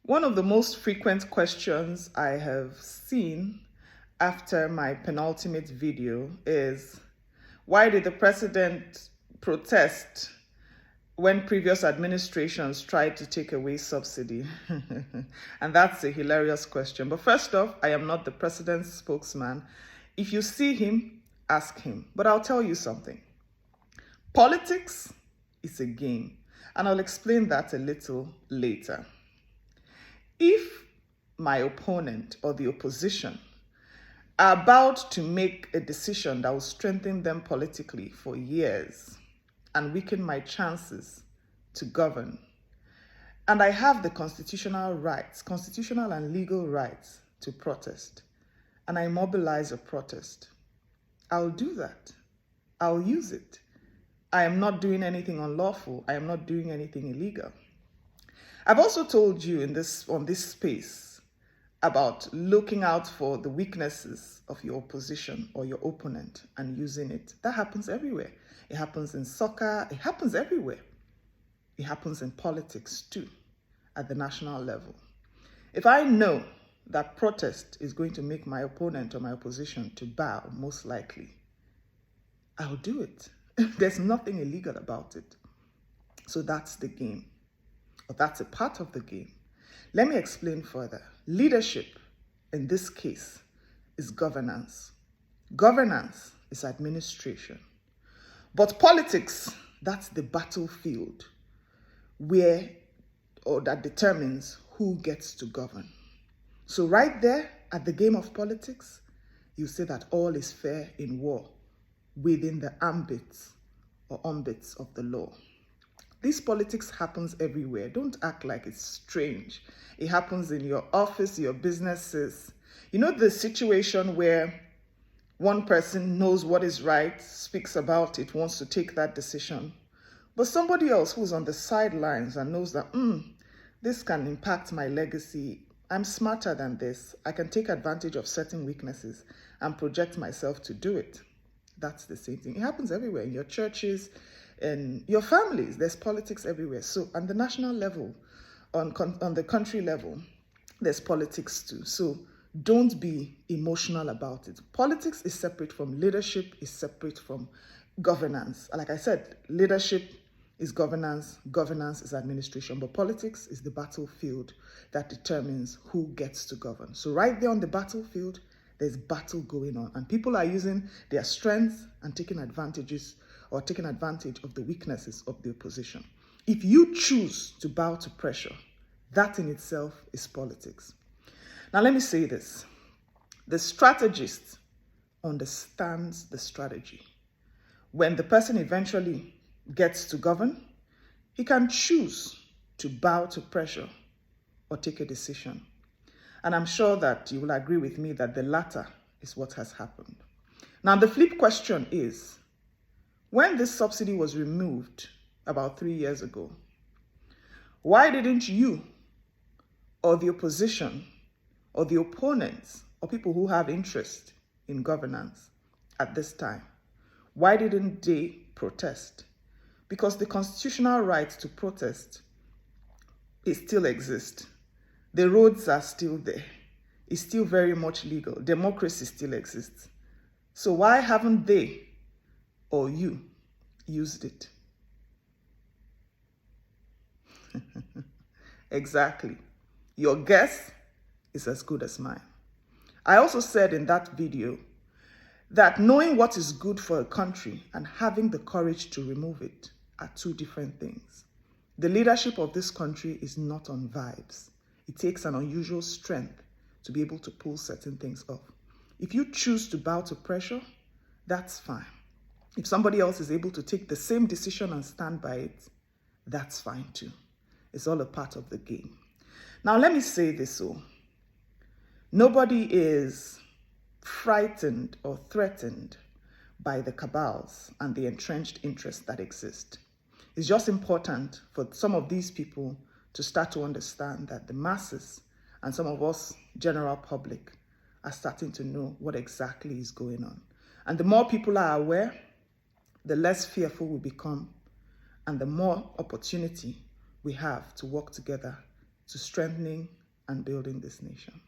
One of the most frequent questions I have seen after my penultimate video is, why did the president protest when previous administrations tried to take away subsidy? And that's a hilarious question. But first off, I am not the president's spokesman. If you see him, ask him. But I'll tell you something. Politics is a game, and I'll explain that a little later. If my opponent or the opposition are about to make a decision that will strengthen them politically for years and weaken my chances to govern, and I have the constitutional rights, constitutional and legal rights to protest, and I mobilize a protest, I'll do that. I'll use it. I am not doing anything unlawful. I am not doing anything illegal. I've also told you on this space about looking out for the weaknesses of your opposition or your opponent and using it. That happens everywhere. It happens in soccer. It happens everywhere. It happens in politics too, at the national level. If I know that protest is going to make my opponent or my opposition to bow, most likely, I'll do it. There's nothing illegal about it. So that's the game. Or that's a part of the game. Let me explain further. Leadership, in this case, is governance. Governance is administration. But politics, that's the battlefield that determines who gets to govern. So right there at the game of politics, you say that all is fair in war within the ambits of the law. This politics happens everywhere. Don't act like it's strange. It happens in your office, your businesses. You know the situation where one person knows what is right, speaks about it, wants to take that decision, but somebody else who's on the sidelines and knows that, this can impact my legacy. I'm smarter than this. I can take advantage of certain weaknesses and project myself to do it. That's the same thing. It happens everywhere, in your churches, in your families. There's politics everywhere. So on the national level, on the country level, there's politics too. So don't be emotional about it. Politics is separate from leadership, is separate from governance. Like I said, leadership is governance, governance is administration, but politics is the battlefield that determines who gets to govern. So right there on the battlefield, there's battle going on, and people are using their strengths and taking advantage of the weaknesses of the opposition. If you choose to bow to pressure, that in itself is politics. Now let me say this. The strategist understands the strategy. When the person eventually gets to govern, he can choose to bow to pressure or take a decision. And I'm sure that you will agree with me that the latter is what has happened. Now, the flip question is, when this subsidy was removed about 3 years ago, why didn't you or the opposition or the opponents or people who have interest in governance at this time, why didn't they protest? Because the constitutional right to protest still exists. The roads are still there. It's still very much legal. Democracy still exists. So why haven't they or you used it? Exactly. Your guess is as good as mine. I also said in that video that knowing what is good for a country and having the courage to remove it are two different things. The leadership of this country is not on vibes. It takes an unusual strength to be able to pull certain things off. If you choose to bow to pressure, that's fine. If somebody else is able to take the same decision and stand by it, that's fine too. It's all a part of the game. Now let me say this. Nobody is frightened or threatened by the cabals and the entrenched interests that exist. It's just important for some of these people to start to understand that the masses and some of us, general public, are starting to know what exactly is going on. And the more people are aware, the less fearful we become, and the more opportunity we have to work together to strengthening and building this nation.